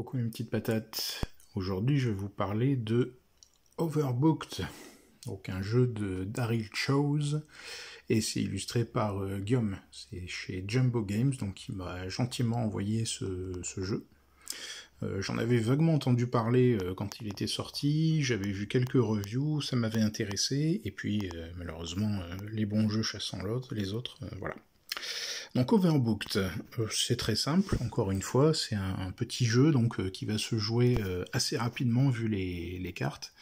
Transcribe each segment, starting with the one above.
Coucou mes petites patates. Aujourd'hui je vais vous parler de Overbooked, donc un jeu de Daryl Chose, et c'est illustré par Guillaume. C'est chez Jumbo Games, donc il m'a gentiment envoyé ce jeu. J'en avais vaguement entendu parler quand il était sorti, j'avais vu quelques reviews, ça m'avait intéressé, et puis malheureusement les bons jeux chassant les autres, voilà. Donc Overbooked, c'est très simple, encore une fois, c'est un petit jeu donc qui va se jouer assez rapidement vu les cartes.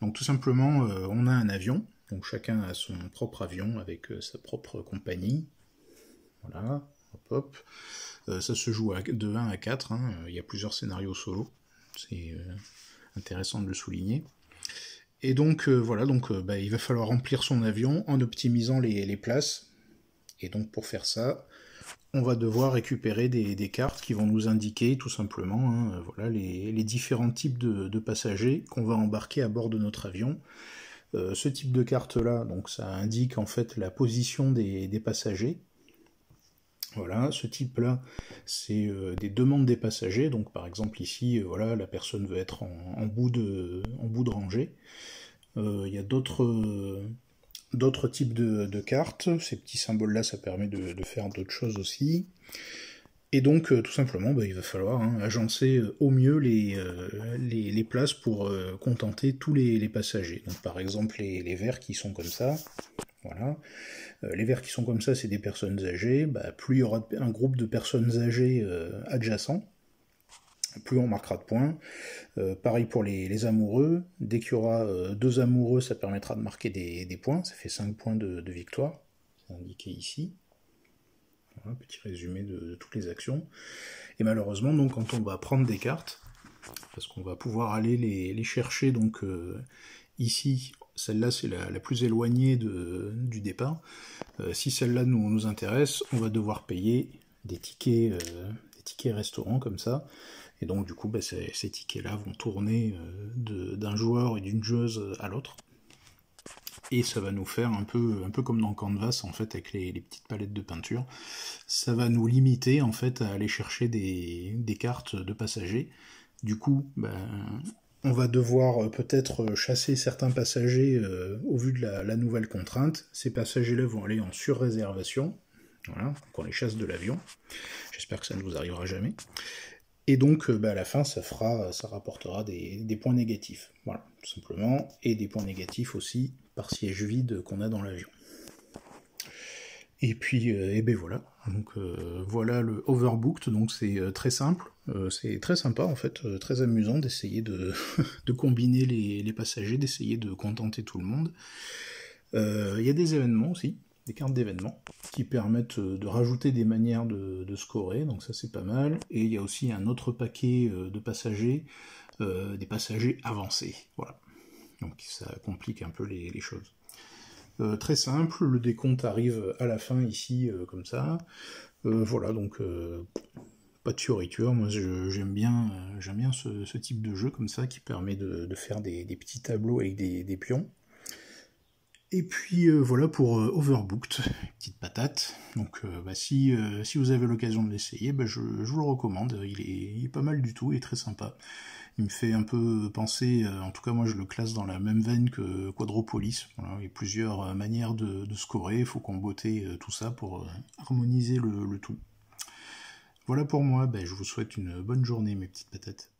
Donc tout simplement, on a un avion, donc chacun a son propre avion avec sa propre compagnie. Voilà, hop hop. Ça se joue de 1 à 4, hein. Il y a plusieurs scénarios solo, c'est intéressant de le souligner. Et donc voilà, donc il va falloir remplir son avion en optimisant les places. Et donc pour faire ça, on va devoir récupérer des cartes qui vont nous indiquer tout simplement voilà, les différents types de passagers qu'on va embarquer à bord de notre avion. Ce type de carte là, donc ça indique en fait la position des passagers. Voilà, ce type là, c'est des demandes des passagers. Donc par exemple ici, voilà, la personne veut être en bout de rangée. Il y a d'autres types de cartes, ces petits symboles-là, ça permet de faire d'autres choses aussi. Et donc, tout simplement, il va falloir agencer au mieux les places pour contenter tous les passagers. Donc, par exemple, les verts qui sont comme ça, voilà. Les verts qui sont comme ça, c'est des personnes âgées. Plus il y aura un groupe de personnes âgées adjacents, plus on marquera de points. Pareil pour les amoureux, dès qu'il y aura 2 amoureux, ça permettra de marquer des points, ça fait 5 points de victoire, c'est indiqué ici. Voilà, petit résumé de toutes les actions. Et malheureusement, donc, quand on va prendre des cartes, parce qu'on va pouvoir aller les chercher, donc ici, celle-là c'est la plus éloignée du départ. Si celle-là nous intéresse, on va devoir payer des tickets restaurants comme ça. Et donc du coup, ces tickets-là vont tourner d'un joueur et d'une joueuse à l'autre. Et ça va nous faire un peu comme dans Canvas, en fait, avec les petites palettes de peinture. Ça va nous limiter, en fait, à aller chercher des cartes de passagers. Du coup, on va devoir peut-être chasser certains passagers au vu de la nouvelle contrainte. Ces passagers-là vont aller en surréservation. Voilà, donc on les chasse de l'avion. J'espère que ça ne vous arrivera jamais. Et donc, à la fin, ça rapportera des points négatifs. Voilà, tout simplement. Et des points négatifs aussi par siège vide qu'on a dans l'avion. Et puis, voilà. Donc, voilà le Overbooked. Donc, c'est très simple. C'est très sympa, en fait. Très amusant d'essayer de combiner les passagers, d'essayer de contenter tout le monde. Il y a des événements aussi. Des cartes d'événements qui permettent de rajouter des manières de scorer, donc ça c'est pas mal. Et il y a aussi un autre paquet de passagers, des passagers avancés, voilà. Donc ça complique un peu les choses. Très simple, le décompte arrive à la fin ici, comme ça. Voilà, donc pas de fioriture, moi j'aime bien ce type de jeu comme ça, qui permet de faire des petits tableaux avec des pions. Et puis voilà pour Overbooked, petite patate. Donc si vous avez l'occasion de l'essayer, je vous le recommande. Il est pas mal du tout, il est très sympa. Il me fait un peu penser, en tout cas moi je le classe dans la même veine que Quadropolis. Voilà, il y a plusieurs manières de scorer, il faut comboter tout ça pour harmoniser le tout. Voilà pour moi, je vous souhaite une bonne journée mes petites patates.